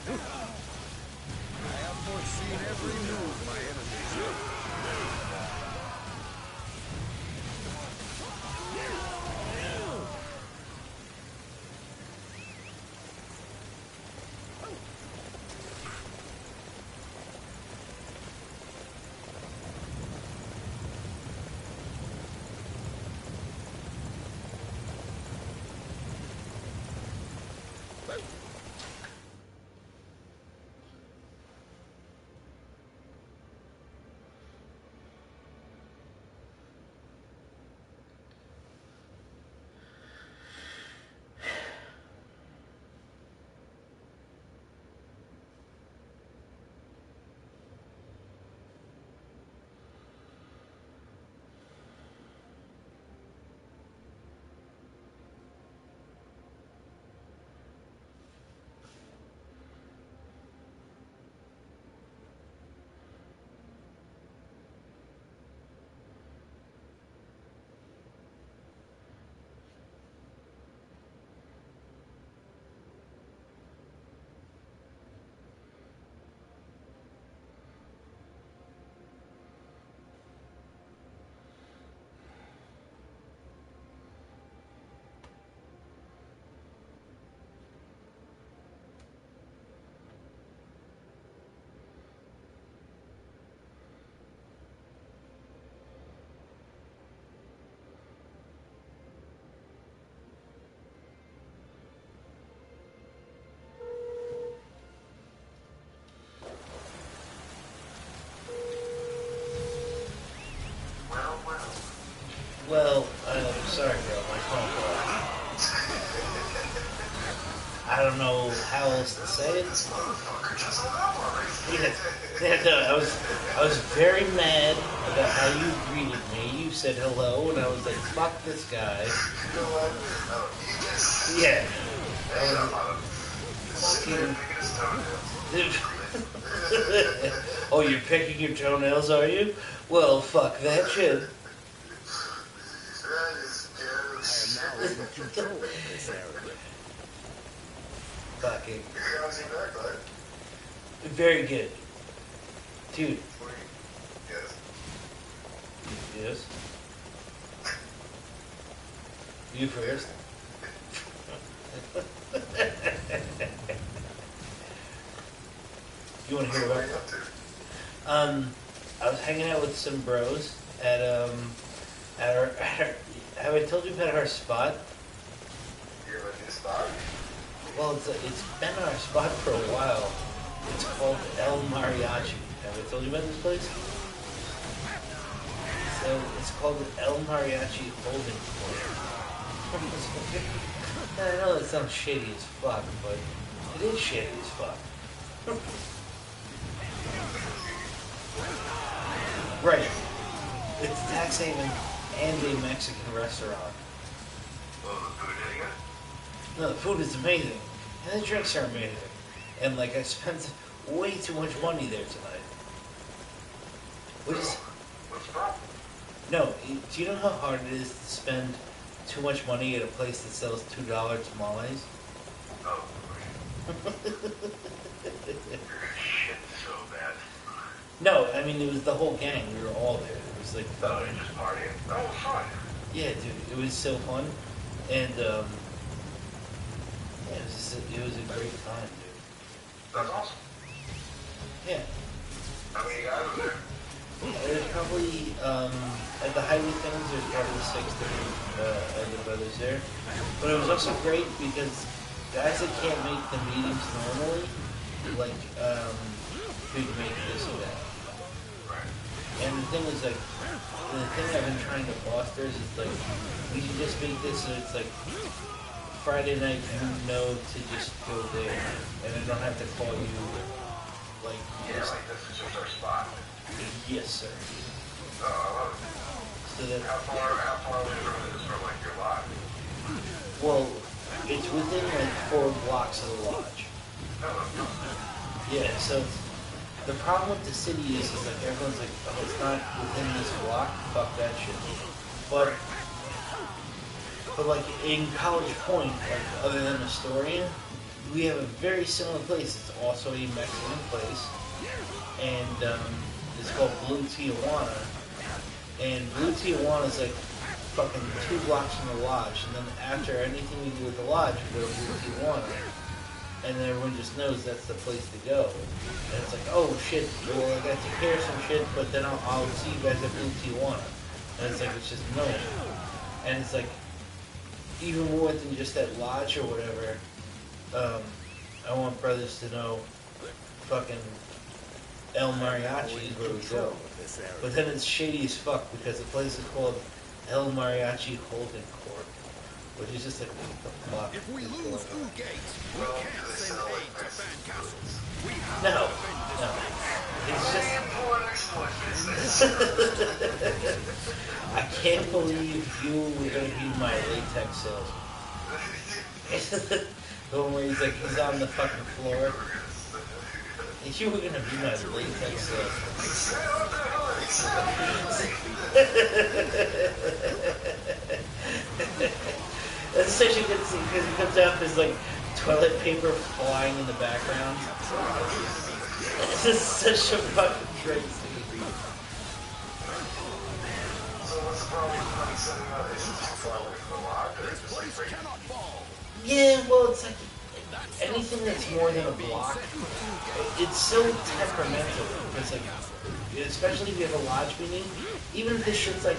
I have foreseen every move my enemies make. Well, sorry, girl, my phone call. I don't know how else to say it. Yeah, no, I was very mad about how you greeted me. You said hello, and I was like, fuck this guy. Yeah. Oh, you're picking your toenails, are you? Well, fuck that shit. I am now in control of this area. Fucking. Very good. Dude. Yes. You first. You want to hear about it? I was hanging out with some bros at our have I told you about our spot? You have a new spot? Well, it's been our spot for a while. It's called El Mariachi. Have I told you about this place? So it's called El Mariachi Holding Court. I know that sounds shady as fuck, but it is shady as fuck. Right. It's tax haven and a Mexican restaurant. Oh, the food any good? No, the food is amazing. And the drinks are amazing. And like I spent way too much money there tonight. Which is What's the problem? no, do you know how hard it is to spend too much money at a place that sells $2 tamales? Oh, shit, so bad. No, I mean it was the whole gang. We were all there. It was like Oh, fun. you're just partying. Oh, it was fun. Yeah, dude, it was so fun, and yeah, it was a great time, dude. That's awesome. Yeah, How many guys were there? there's probably at the highway things. There's probably 6 different other brothers there, but it was also great because guys that can't make the meetings normally, like could make this event. Right. And the thing is, like, the thing I've been trying to foster is like, we should just make this so it's like Friday night you know to just go there, and I don't have to call you, like, Yeah, just, like this is just our spot. yes sir. Oh, I love it. So that, How far away from like your lot? well, it's within like 4 blocks of the lodge. No, that's not. Yeah, so the problem with the city is like everyone's like, oh, it's not within this block, fuck that shit. But like in College Point, like other than Astoria, we have a very similar place. It's also a Mexican place, and it's called Blue Tijuana. And Blue Tijuana is like fucking 2 blocks from the lodge, and then after anything we do with the lodge, we go to Blue Tijuana, and then everyone just knows that's the place to go. And it's like, oh shit, well I got to take care of some shit, but then I'll see you guys at Blue Tijuana. And it's like, it's just known. And it's like, even more than just that lodge or whatever, I want brothers to know fucking El Mariachi is where we go. But then it's shady as fuck because the place is called El Mariachi Holding Court, which is just like, what the fuck? If we lose Oogate, we can't send aid to Fan Castles. We have No. It's just... I can't believe you were going to be my latex salesman. The one where he's like, he's on the fucking floor. You were going to be my latex salesman. That's such a good scene because he comes out, there's like toilet paper flying in the background. This is such a fucking great scene. Yeah, well, it's like anything that's more than a block, it's so temperamental. It's like, especially if you have a lodge meeting, even if this shit's like,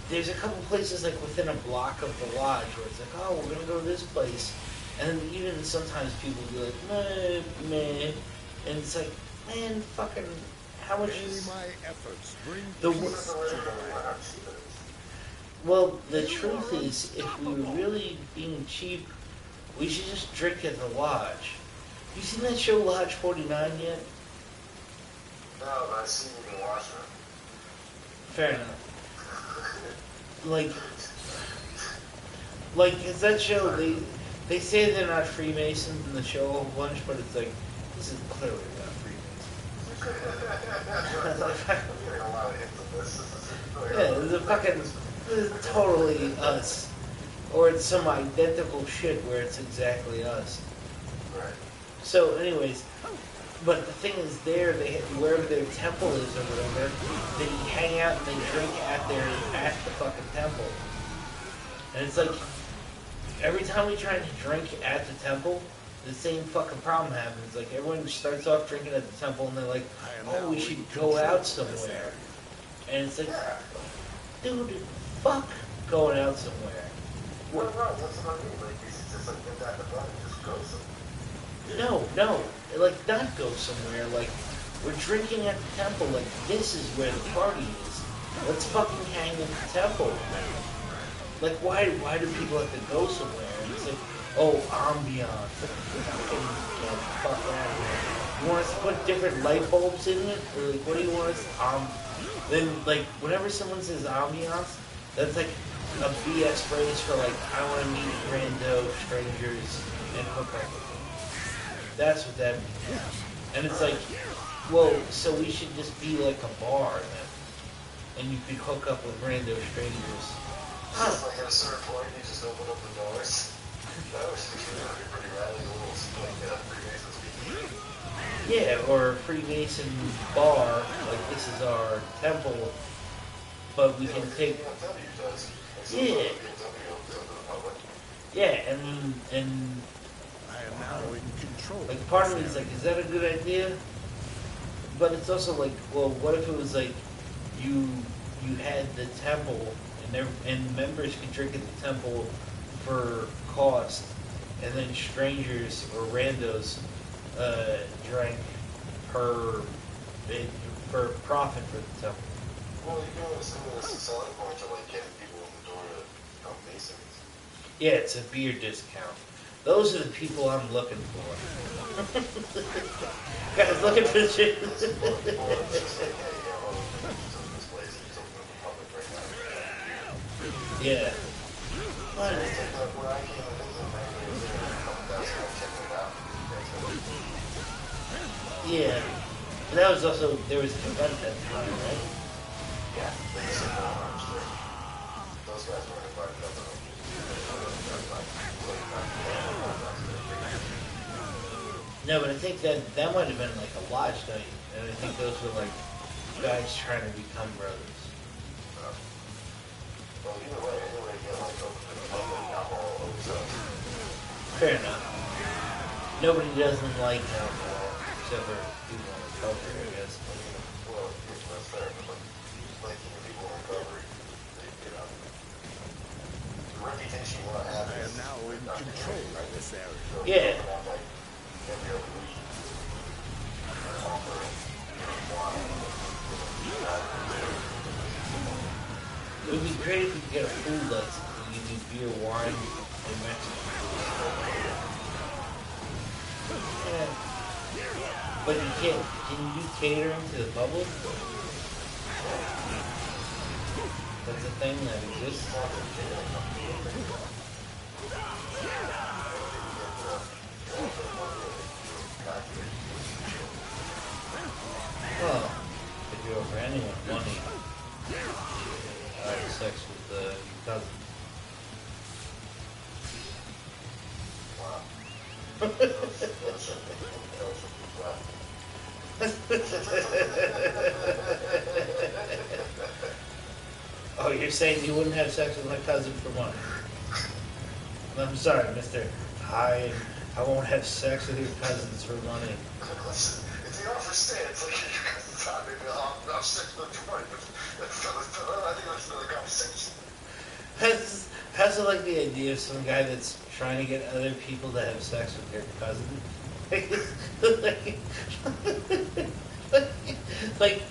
there's a couple places like within a block of the lodge where it's like, oh, we're gonna go to this place, and then even sometimes people be like, meh, and it's like, man, fucking, how much is my efforts bring the peace to the land. well, the truth is, if we were really being cheap, we should just drink at the lodge. You seen that show Lodge 49 yet? No, but I've seen you watch it. Fair enough. Like, is that show, they say they're not Freemasons in the show a whole bunch, but it's like, this is clearly not Freemasons. Yeah, it's a fucking, this is totally us. Or it's some identical shit where it's exactly us. Right. So anyways, but the thing is there, wherever their temple is or whatever, they hang out and they drink at the fucking temple. And it's like, every time we try to drink at the temple, the same fucking problem happens. Like, everyone starts off drinking at the temple and they're like, oh, we should go out somewhere. And it's like, dude, fuck going out somewhere. No, that's what I mean. Like, it's just like, get that in the body, just go somewhere. No, like, not go somewhere. Like, we're drinking at the temple. Like, this is where the party is. Let's fucking hang at the temple. Like, why do people have to go somewhere? And it's like, oh, ambiance. Fucking get the fuck out of here. You want us to put different light bulbs in it? Or, like, what do you want us to, then, like, whenever someone says ambiance, that's like a BS phrase for, like, I want to meet rando strangers and hook up with them. That's what that means. And it's like, well, so we should just be like a bar then. And you could hook up with rando strangers. Huh. Just like at a certain point, you just open up the doors. That was pretty rally rules. Like, Freemasons. Yeah, or a Freemason bar, like this is our temple, but we can take... Yeah. Yeah, and I am now in control. like part of me is like, is that a good idea? But it's also like, well, what if it was like you had the temple and members could drink at the temple for cost, and then strangers or randos drank for profit for the temple. Well, you know, some of the selling points are like getting people in the door to become Masons. Yeah, it's a beer discount. Those are the people I'm looking for. Guys, looking for shit. Yeah. Yeah. But that was also, there was an event at the time, right? Yeah. Those guys were invited up. No, but I think that might have been like a lodge night, and I think those were like guys trying to become brothers. Well, either way, again, like, open to the public, alcohol opens up. Fair enough. Nobody doesn't like alcohol, except for people in recovery, I guess. Well, that's fair, but like even people in recovery, they, the reputation you want to have I is am now in control of this area. Yeah. like every other week. Offering wine. It would be great if we could get a food license. We could do beer, wine, and Mexican food. Yeah. But you can't. Can you do catering to the public? That's a thing that exists. Well, if you offer anyone money, have sex with your cousin. Oh, you're saying you wouldn't have sex with my cousin for money? I'm sorry, mister. I won't have sex with your cousins for money. If the offer stands, like your cousin's hot, maybe I'll have sex with your money, but I think that's another conversation. How's it like the idea of some guy that's trying to get other people to have sex with their cousin? like,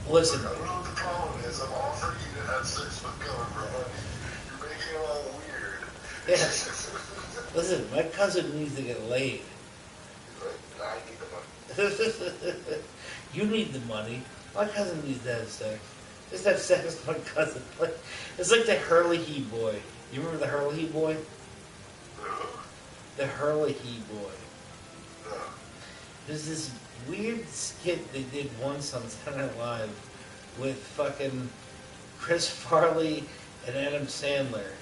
listen. I don't know what the problem is. I'm offering you to have sex with Cohen for money. You're making it all weird. Yeah. Listen, my cousin needs to get laid. Right? I need the money. You need the money. My cousin needs to have sex. Just have sex with my cousin. Like, it's like the Hurley boy. You remember the Hurley boy? The Hurley boy. No. There's this weird skit they did once on Saturday Night Live with fucking Chris Farley and Adam Sandler.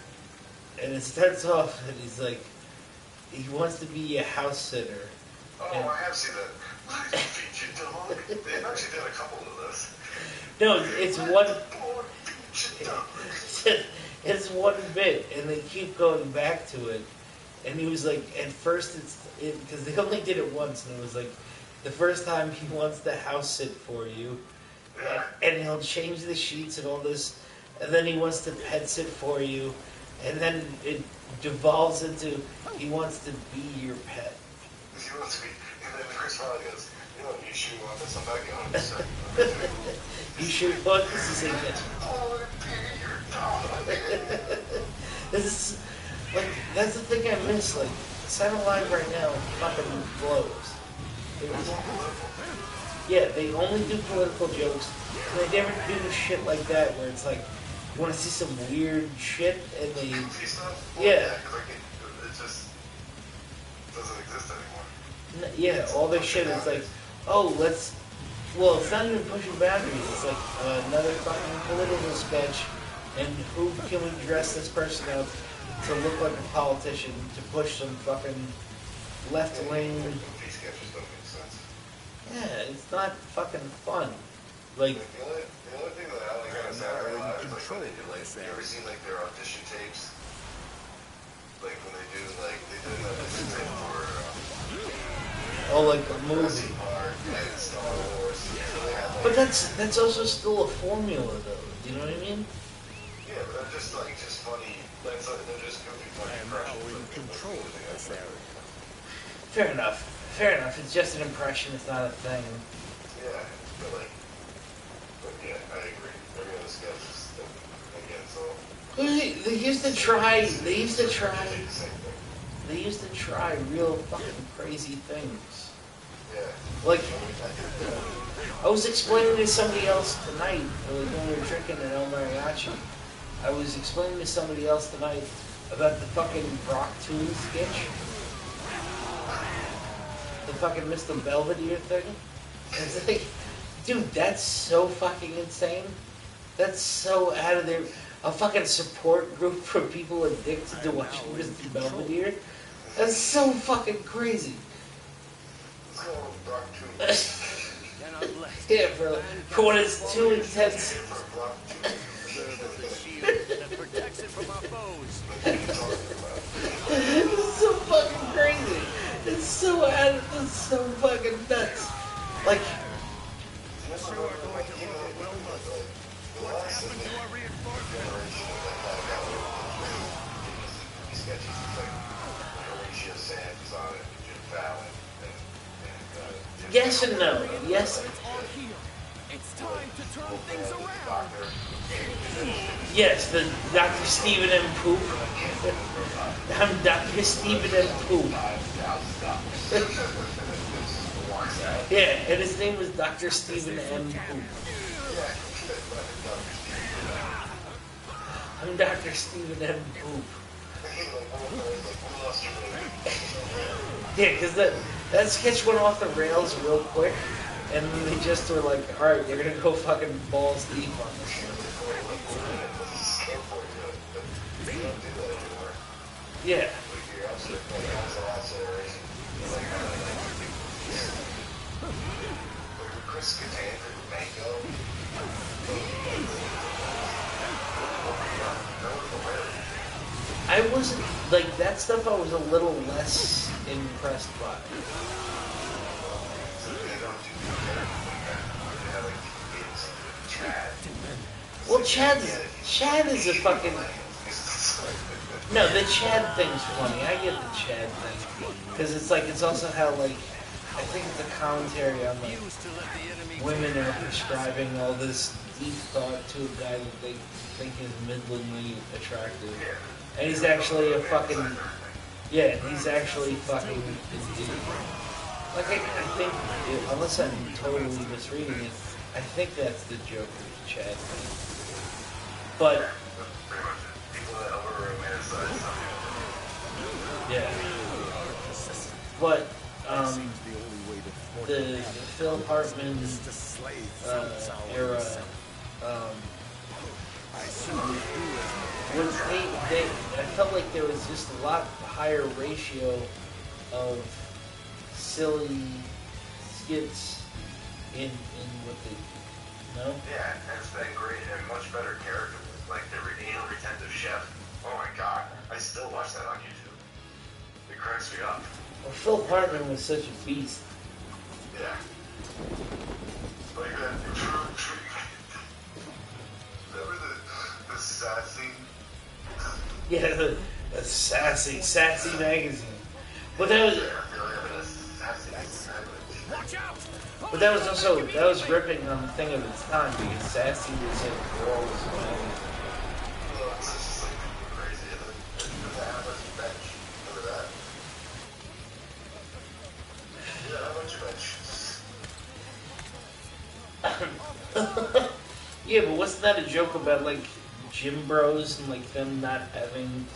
And it starts off and he's like, he wants to be a house sitter. Oh, and, I have seen that. Featured dog. They've actually done a couple of this. No, it's one. It's one bit, and they keep going back to it. And he was like, at first because they only did it once, and it was like, the first time he wants to house sit for you, and he'll change the sheets and all this, and then he wants to pet sit for you, and then it devolves into he wants to be your pet. He wants to be, and then Chris Farley goes, you know, you sure want this? I'm back at 100%. You sure want this? Is like, this is like, that's the thing I miss. Like, Saturday Night Live right now fucking blows. Yeah, they only do political jokes. And they never do shit like that where it's like, you want to see some weird shit and they, yeah. It just doesn't exist anymore. Yeah, all this shit is like, oh, well, it's not even pushing boundaries. It's like another fucking political sketch, and who can we dress this person up to look like a politician to push some fucking left-wing? These sketches don't make sense. Yeah, it's not fucking fun. Like, The only thing that I like on Saturday Night Live is like when they do like, you ever seen like their audition tapes? Like when they do like, they did an audition tape for oh, like a movie. Jurassic Park and Star Wars. So they have, like, But that's also still a formula, though. Do you know what I mean? yeah, but they're just like just funny. Like they're just goofy funny I am now impressions. in control of this area. Fair enough. Fair enough. It's just an impression. It's not a thing. Yeah, but yeah, I agree. Every other sketch is again so. They used to try. They used to try. They the same thing. They used to try real fucking crazy things. Yeah. Like, I was explaining to somebody else tonight, like when we were drinking at El Mariachi, I was explaining to somebody else tonight about the fucking Brock Toon sketch. The fucking Mr. Belvedere thing. And it's like, dude, that's so fucking insane. That's so out of their... A fucking support group for people addicted to watching Mr. Belvedere. That's so fucking crazy. Cannot let Yeah, for when it's too intense. serve as the shield that protects it from our foes. This is so fucking crazy. It's so fucking nuts. Like, You are going to overwhelm us. What happened to our reinforcements? yes and no. Yes. Reinforcements are here. It's time to turn things around. Yes, the Dr. Stephen M. Poop. I'm Dr. Stephen M. Poop. Yeah, and his name was Dr. Stephen M. Poop. I'm Dr. Stephen M. Poop. Yeah, because that sketch went off the rails real quick, and then they just were like, alright, you're gonna go fucking balls deep on this one. Yeah. I wasn't, like, that stuff I was a little less impressed by. Well, Chad is a fucking... No, the Chad thing's funny. I get the Chad thing. Because it's like, it's also how, like, I think it's a commentary on, like, women are prescribing all this deep thought to a guy that they think is middlingly attractive. And he's actually a fucking... Yeah, he's actually fucking... Like, I think, unless I'm totally misreading it, I think that's the Joker's Chad thing. But... Yeah. But, the Phil Hartman era, was I felt like there was just a lot higher ratio of silly skits in what they, no? Yeah, and it's been great and much better characters. Like the anal retentive chef. Oh my god, I still watch that on YouTube. It cracks me up. Well, Phil Hartman was such a beast. Yeah. Like that. Remember the sassy? Yeah, the sassy magazine. But that was. Watch out! But that was ripping on the thing of its time because sassy was a girl's magazine. It's just like crazy. How much you bench? Remember that? Yeah, how much you bench? Yeah, but wasn't that a joke about like gym bros and like them not having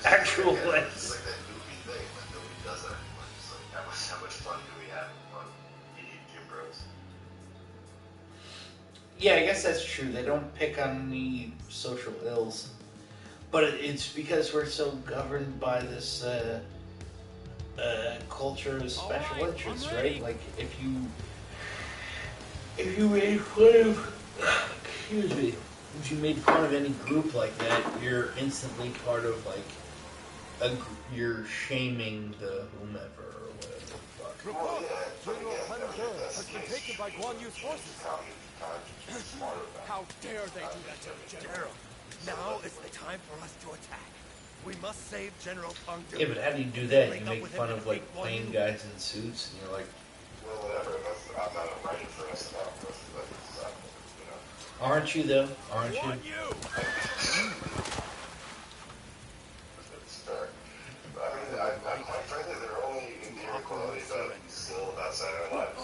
actual legs? It's like that goofy thing, but nobody does that anymore. It's like how much fun do we have on gym bros? Yeah, I guess that's true. They don't pick on any social ills, but it's because we're so governed by this culture of special interests, right? Like if you made fun of, excuse me, if you made fun of any group like that, you're instantly part of like you're shaming the whomever or whatever the fuck. Well, yeah, but General again, Panzer that's has the been case. taken by Guan Yu's forces. Smarter about How dare they do that to the General? Now is the time for us to attack. We must save General Peng De. Yeah, but how do you do that? You make fun of like plain guys in suits, and you're like, well, whatever. I'm not a writer for us now. You know. aren't you though? Aren't you? Guan Yu! It's fair. I mean, I'm frankly, they're only interior quality about still outside our lives.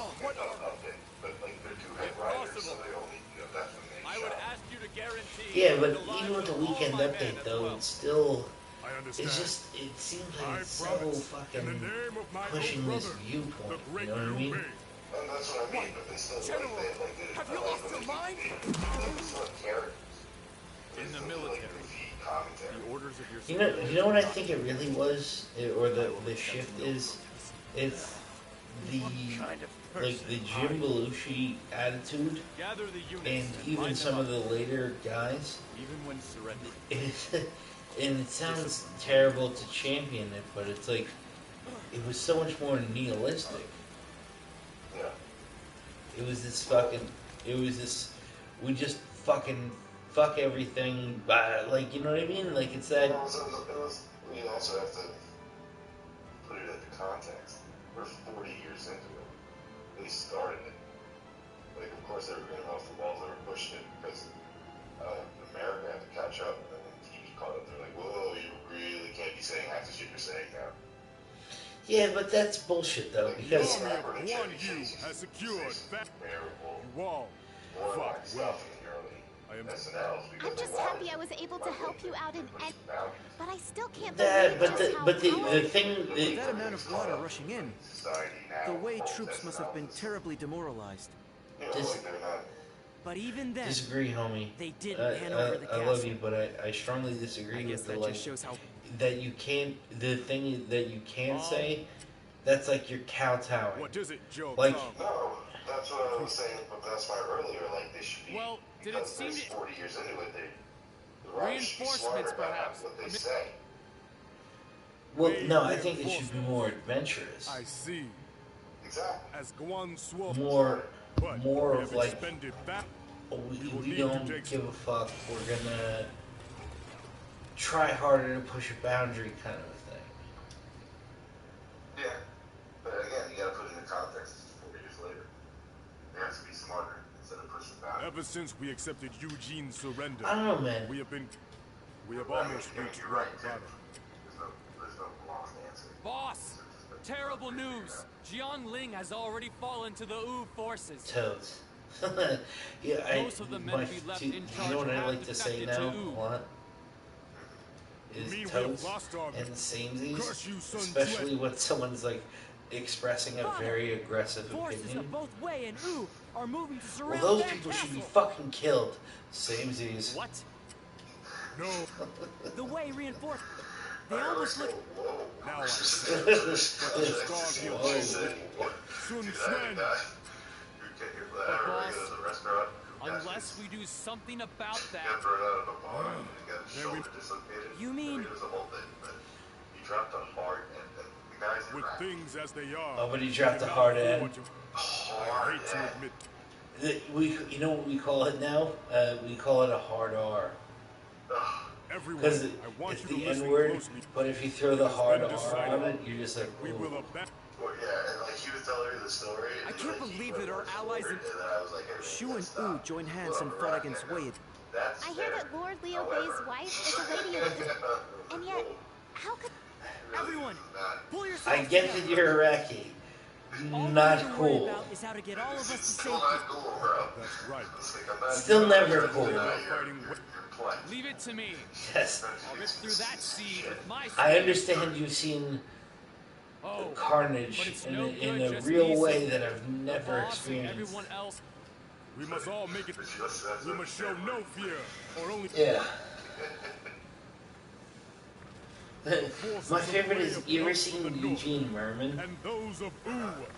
But like they're two head writers, so they only definitely make I would shot. ask you to guarantee. Yeah, but the lives even with the of all weekend my men update as though, well. it's still, I it's understand. just, it seems I like it's so promise, in the fucking name of my pushing old this brother, viewpoint. the great You know what I mean? Liu And that's what I mean, but they still General, have you lost your mind? They still have characters. In the They still military. like goofy commentary. The orders of your You know what I think it really was, or the shift is, it's the kind of like the person Jim Belushi attitude, Gather the units and even line some them of the later guys. up, even when surrendering. And it sounds terrible to champion it, but it's like it was so much more nihilistic. Yeah. It was this fucking. It was this. We just fucking fuck everything. Like, you know what I mean? Like, it's that. We also have to put it into context. We're 40 years into it. They started it. Like, of course, they were going off the walls. They were pushing it because America had to catch up. And then when TV caught up, they're like, whoa, you really can't be saying half the shit you're saying now. Yeah, but that's bullshit, though, because. The Army of One U has secured that. You all fought well. I am I'm just happy I was able to help you out in any, but I still can't That, believe but just the how but the powerful- thing. With that amount of water rushing in, the way troops must have been terribly demoralized. But even then, Disagree, homie. they didn't hand over the I castle. love you, but I strongly disagree I guess with the that like just shows how. that you can't. The thing that you can say, that's like you're kowtowing. What is it, Joe? Like- Tom? No, that's what I was saying, but that's why earlier, like, they should be. Well, did it because seem there's to- 40 years into it, the Russians should be smarter Reinforcements, about perhaps. what they say. Well, no, I think it should be more adventurous. I see. Exactly. As Guan swore, More but more we of have like, expended that. we don't give a fuck. We're gonna try harder to push a boundary, kind of a thing. Yeah. But again, you gotta put it in context. It's 40 years later. They have to be smarter instead of pushing back. Ever since we accepted Eugene's surrender, I don't know, man. we have almost reached rock bottom. There's no wrong answer. Boss! Terrible news! Jiang Ling has already fallen to the Wu forces. Toads. Yeah, Most of the men we left in you charge know what I have like to say defected now to a Wu. lot? You mean Is we have toads lost our- and samesies, Curse you, Sun especially when someone's like expressing a very aggressive Forces opinion. of both Wei and Wu are moving to Well, surround those that people should be castle. fucking killed. Samesies. What? No, The Wei reinforced. They almost look. now I see. But the star you hold, Sun Quan. You But boss, ever go to the restaurant? Unless we do something about You that. got thrown out of a bar. You got your Then we- shoulder dislocated. You mean- It was a whole thing, but you dropped a heart and the guys in With back. things as they are. Oh, but he dropped we a cannot hard afford end. to- I Hard, hate to yeah. admit, You know what we call it now? We call it a hard R. everyone, Because I want it's you to the listen N word, closely. but if you throw the hard R on it, you're just like, We will ooh. abandon. Well, yeah, and like he was telling me the story. I and, can't like, he believe went that our word for allies word, in- and then I was like, hey, Shu we and gotta Wu stop. joined hands Well, and we're fought at against that. Wei. That's I hear fair. that Lord Liu Bei's wife is a lady of the... And yet, how could... Everyone, pull yourself I get that you're Iraqi. All we Not need to worry cool. about is how to get all of us to Still safety. not cool, bro. That's right. It's like, I'm not- Still never cool. You're Fighting playing. Leave it to me. Yes. I'll rip through that seed with my I sword. understand you've seen Oh, but carnage it's in, no in good a just real me way saying that I've the never boss and experienced. everyone else. We must all make it. We must show no fear, or only. Yeah. My favorite is, you ever seen Eugene Merman? And those of Wu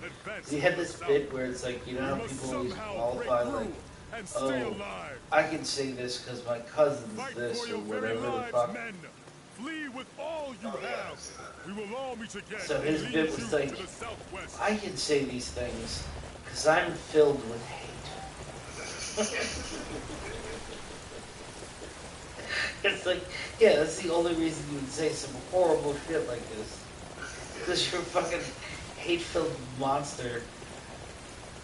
advance. He had this bit where it's like, you know how people always qualify, like, and stay oh, alive. I can say this because my cousin's Fight this for or your very whatever the lives, fuck. men. Flee with all you have. We will all meet again. So and his lead bit you was to like, the southwest. I can say these things because I'm filled with hate. It's like, yeah, that's the only reason you would say some horrible shit like this. Because you're a fucking hate-filled monster.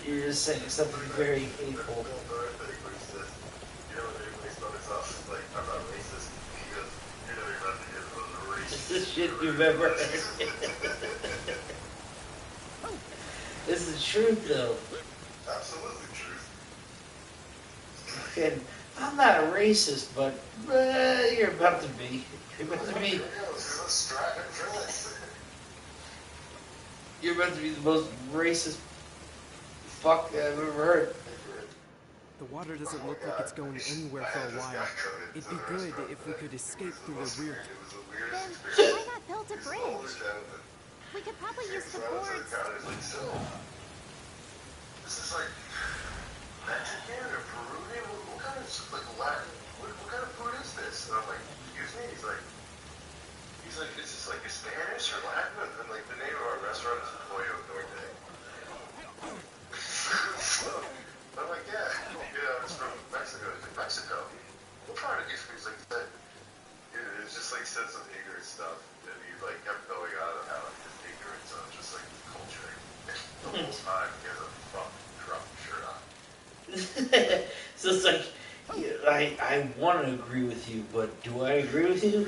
You're just saying something very hateful. It's the shit you've ever heard. This is truth, though. Absolutely true. Fucking, I'm not a racist, but you're about to be. You're about to be. You're about to be the most racist fuck I've ever heard. The water doesn't look like it's going anywhere for a while. It'd be good if we could escape through the rear. Then why not build a bridge? We could probably use the So I was like, boards. God, it's like, so, this is like Mexican or Peruvian? What kind of, like, Latin, what kind of food is this? And I'm like, excuse me? He's like, is this like Spanish or Latin? And like, the name of our restaurant is Pollo Norte. So, I'm like, yeah, it's from Mexico. He's like, Mexico? What part of it? He's like, it's just like said some ignorant stuff. And he like kept going on about like this ignorance of just like culture. The whole time he has a fucking Trump shirt on. So it's like, I want to agree with you, but do I agree with you?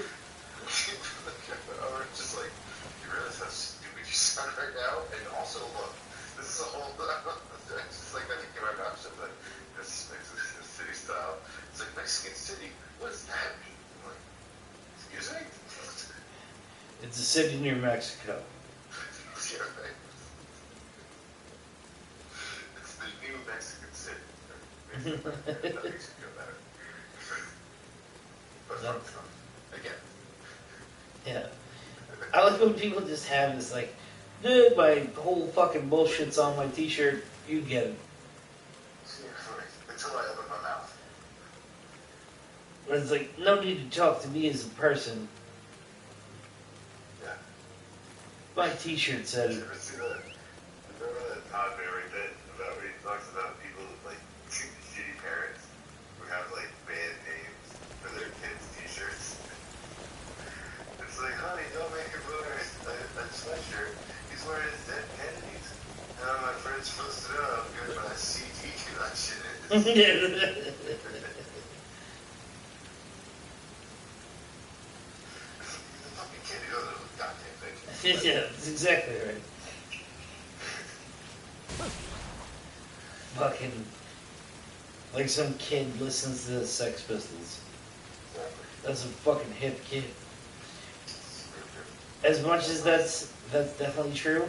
Or just like, you realize how stupid you sound right now? And also, look, this is a whole, it's just like that to get my mouth shut, like, this city style. It's like Mexican City. What does that mean? I'm like, excuse me? It's a city near Mexico. Yeah, right. It's the new Mexican City. That makes you feel better. But from Trump. Again. Yeah. I like when people just have this like, dude, my whole fucking bullshit's on my t-shirt. You get it. Until I open my mouth. But it's like, no need to talk to me as a person. Yeah. My t-shirt said it. Ever see that? Remember that Todd Berry bit about where he talks about people with like shitty parents who have like bad names for their kids' t-shirts? It's like, honey, don't make him wear a sweatshirt. He's wearing his dead Kennedys. Now my friend's supposed to know how good my CT collection is. The fucking kid who doesn't know the goddamn thing. Yeah, that's exactly right. Fucking, like some kid listens to the Sex Pistols. That's a fucking hip kid. As much as that's definitely true,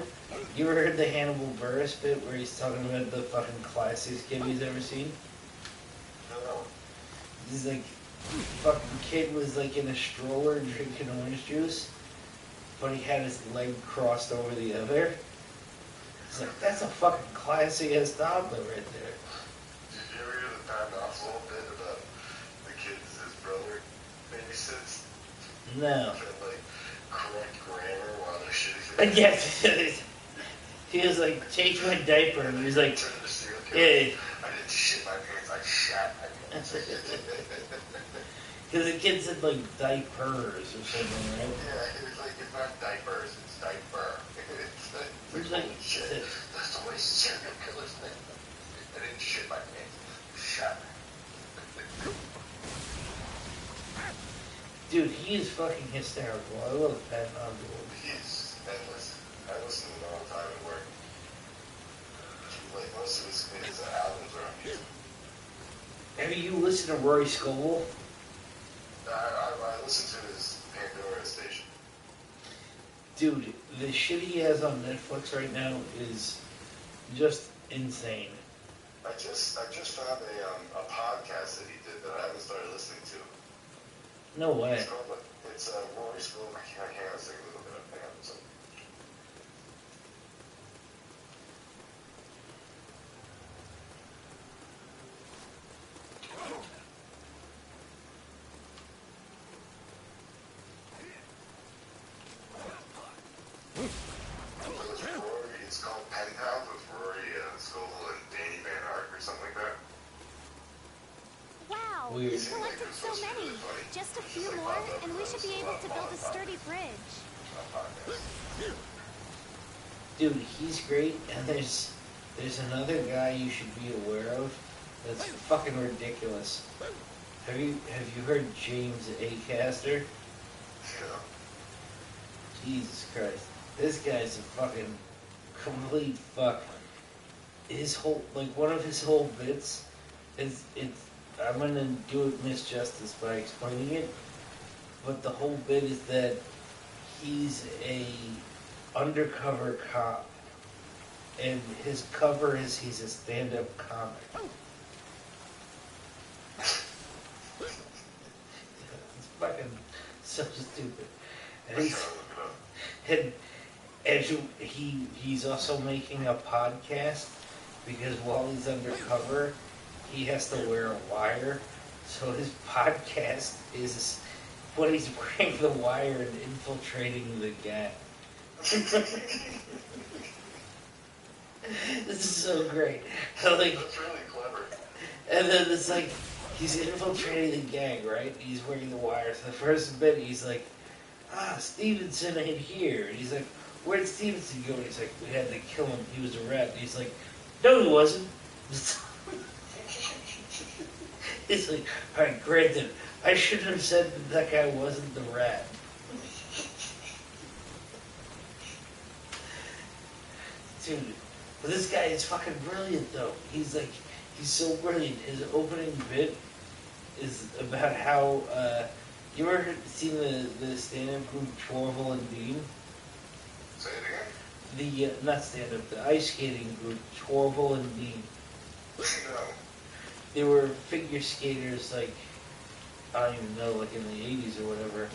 you ever heard the Hannibal Buress bit where he's talking about the fucking classiest kid he's ever seen? No. He's like, fucking kid was like in a stroller drinking orange juice, but he had his leg crossed over the other. He's like, that's a fucking classy ass toddler right there. Did you ever hear the Pat Oswalt bit about the kids his brother babysits? No. And like correct grammar while they're shitting. Yes. He was like, change my diaper, and he was like, Turn to the serial yeah. killer. I didn't shit my pants, I shat my pants. Because the kid said like diapers or something, right? Yeah, it was like, it's not diapers, it's diaper. It's like, holy shit. That's the way serial killers think. I didn't shit my pants, shat. Dude, he is fucking hysterical. I love Pat Oswalt. He's endless. I listen to him all the time at work. Like most of his albums are on YouTube. Have you listened to Rory Scovel? I listen to his Pandora station. Dude, the shit he has on Netflix right now is just insane. I just found a podcast that he did that I haven't started listening to. No way. It's Rory School. I can't sing a little bit of it. So. It's called Penthouse with Rory Scovel and Danny Van Ark or something like that. Wow, Weird. we collected so many. Just a few more, and we should be able to build a sturdy bridge. Dude, he's great, and there's another guy you should be aware of that's fucking ridiculous. Have you heard James Acaster? Yeah. Jesus Christ. This guy's a fucking complete fuck. His whole, like, one of his whole bits is, I'm gonna do it misjustice by explaining it, but the whole bit is that he's a undercover cop, and his cover is he's a stand-up comic. It's fucking so stupid. And And he's also making a podcast because while he's undercover, he has to wear a wire. So his podcast is when he's wearing the wire and infiltrating the gang. This is so great. Like, That's really clever. and then it's like he's infiltrating the gang, right? He's wearing the wire. So the first bit, he's like, Stevenson ain't here. And he's like, where'd Stevenson go? And he's like, we had to kill him. He was a rat. And he's like, no, he wasn't. He's like, all right, granted, I shouldn't have said that guy wasn't the rat. Dude, but this guy is fucking brilliant, though. He's so brilliant. His opening bit is about how, you ever seen the stand-up group Chorville and Dean? Say it again? The, not stand-up, the ice skating group Chorville and Dean. No. They were figure skaters, like, I don't even know, like in the 80s or whatever.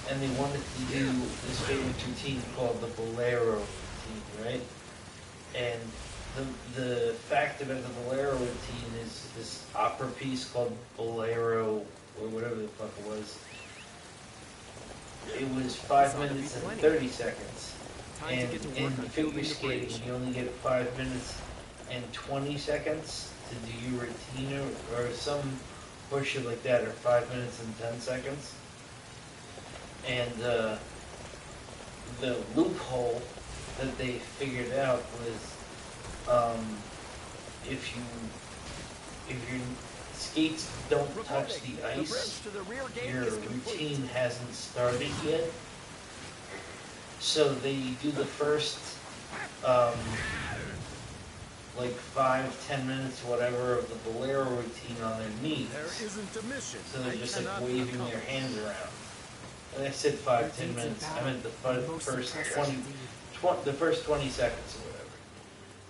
And they wanted to do this famous routine called the Bolero routine, right? And the fact about the Bolero routine is this opera piece called Bolero, or whatever the fuck it was. It was 5 minutes and 30 seconds. And in figure skating, you only get 5 minutes and 20 seconds to do your routine or some bullshit like that, or 5 minutes and 10 seconds. And the loophole that they figured out was if your skates don't touch the ice, your routine hasn't started yet. So they do the first like 5-10 minutes, whatever, of the Bolero routine on their knees. There isn't a mission. So they're just like waving their hands around. And I said 5-10 minutes. I meant the first 20 seconds or whatever.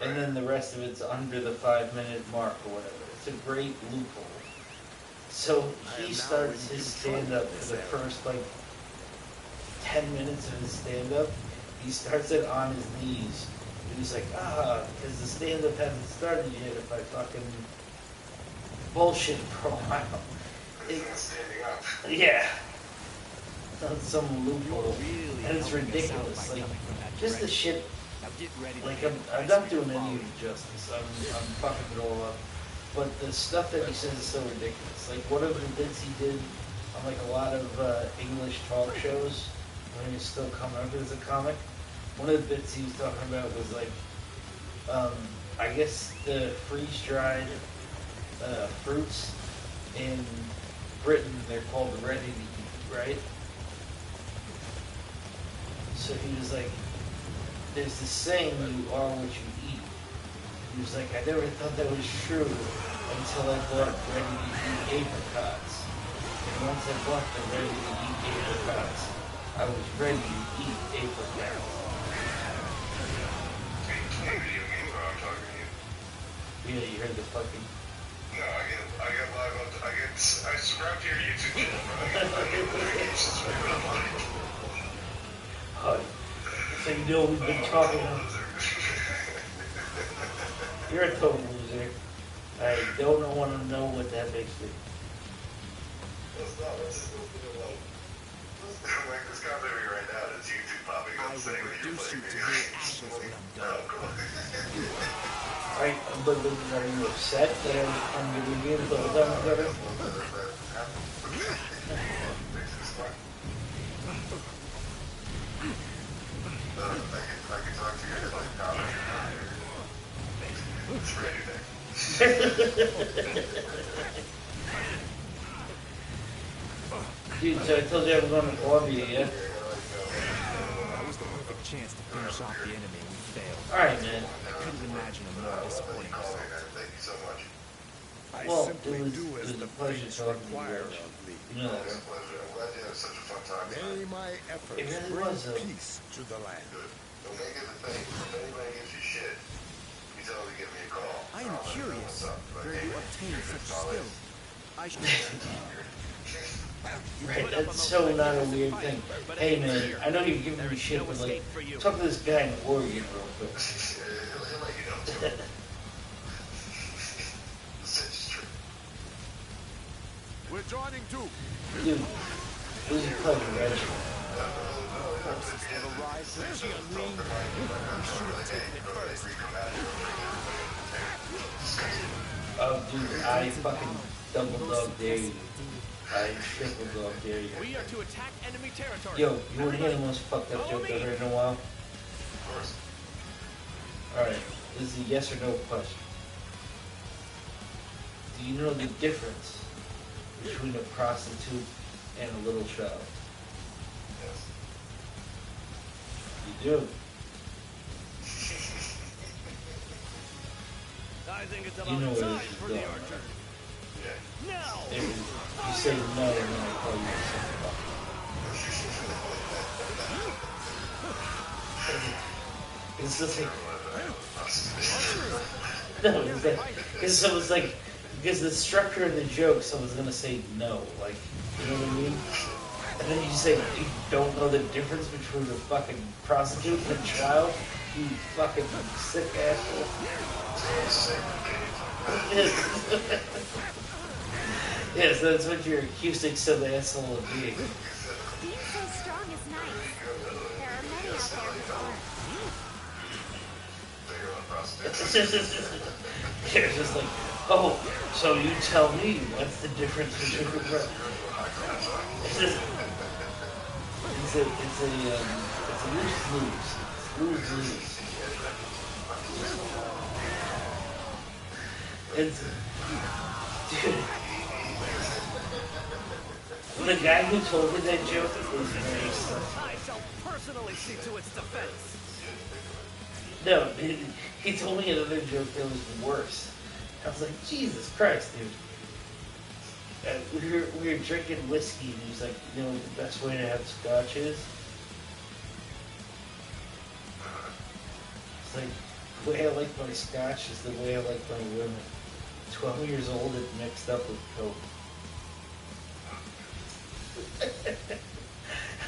And then the rest of it's under the 5-minute mark or whatever. It's a great loophole. So he starts his stand-up for the first like 10 minutes of his stand-up. He starts it on his knees. And he's like, because the stand-up hasn't started yet if I fucking bullshit for a while. Standing up. Yeah. That's some loophole. And it's ridiculous. Like, just the shit. Like, I'm not doing any of it justice. I'm fucking it all up. But the stuff that he says is so ridiculous. Like, one of the bits he did on, like, a lot of English talk shows when he was still coming up as a comic. One of the bits he was talking about was, like, I guess the freeze-dried fruits in Britain, they're called ready to eat, right? So he was like, there's this saying, you are what you eat. He was like, I never thought that was true until I bought ready-to-eat apricots. And once I bought the ready-to-eat apricots, I was ready to eat apricots. Yeah, you heard the fucking... No, I get live on, I subscribe to your YouTube channel, bro. I get notifications from you on Oh, so you know we've been talking about... You're a total loser. I don't want to know what that makes me. That's not, that's just like this guy living right now, his YouTube popping up saying that you're playing video games. Alright, but are you upset that I'm giving you the whole time about it? I can talk to you like comment. It's ready there. Dude, so I told you I was going to Columbia, yeah? That was the perfect chance to finish off the enemy and we failed. Alright, man. I couldn't imagine a more disappointing result. Thank you so much. Well, it was a pleasure talking to you. You know that, It's a right? pleasure. I'm glad you had such a fun time. May my efforts It really bring was, though. peace to the land. Good. Don't make it the thing. If anybody gives you shit, you tell them to give me a call. I am curious where you obtained such skill. I should... Right, that's so not a weird thing. Hey man, I know you're giving me shit, but like, talk to this guy in Oregon real quick. We're joining too. Dude, this is fucking retro. Forces have arrived with Jiangling. We should have taken it first. Oh, dude, I fucking double dog dare you. I triple dog dare you. We are to attack enemy territory. Yo, you wanna hear the most fucked up joke I've heard in a while? Alright, this is a yes or no question. Do you know the difference between a prostitute and a little child? Yes. You do. I think it's You about know what time it is, for the though, archer. Yeah. Now! If you say no, and then I call you a son of a It's just like, no, it's like, because someone's like, because the structure of the joke, someone's gonna say no, like, you know what I mean? And then you say you don't know the difference between a fucking prostitute and a child, you fucking sick asshole. Yes, that's what you're accusing some asshole of being. Being so strong is nice. There are many out there who aren't. You're just like, oh, so you tell me what's the difference between the it's a lose-lose. It's lose-lose. It's, dude, the guy who told me that joke was racist. I shall personally see to its defense. No, he told me another joke that was worse. I was like, Jesus Christ, dude. We were drinking whiskey, and he's like, you know what the best way to have scotch is? It's like, the way I like my scotch is the way I like my women. 12 years old and mixed up with coke.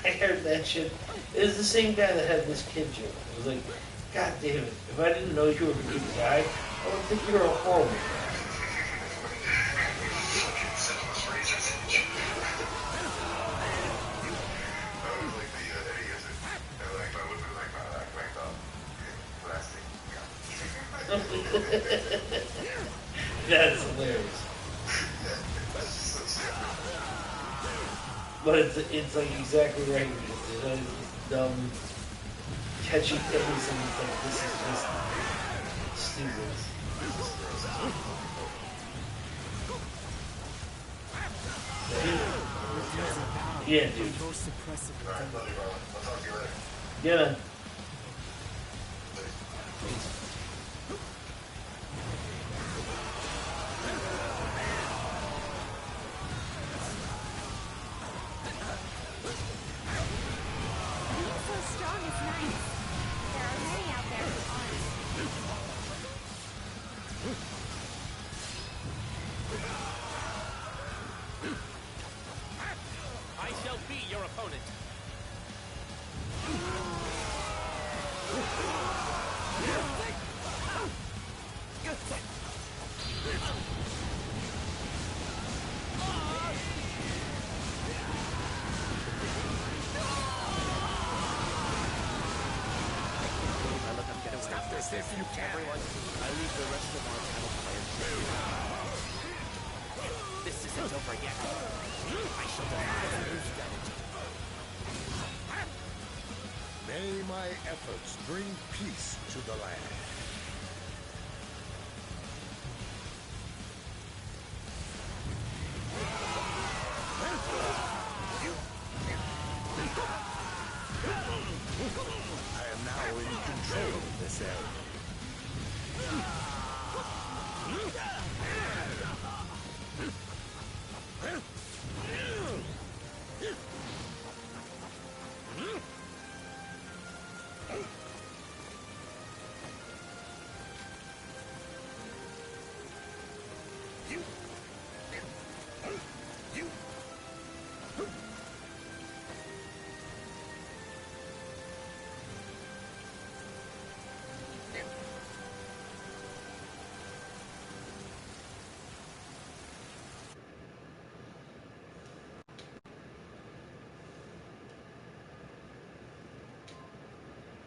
I heard that shit. It was the same guy that had this kid joke. I was like, God damn it, if I didn't know you were a good guy, I would think you were a horrible guy. That's hilarious. But it's like exactly right. It's dumb, catchy things, and it's like, this is just stupid. Yeah, dude. Yeah, man. Being so strong is nice. There are many out there who aren't. I shall be your opponent. Stop this if you can. Everyone, I leave the rest of our channel players. This isn't over yet. I shall devise a new strategy. May my efforts bring peace to the land. I am now in control of this area.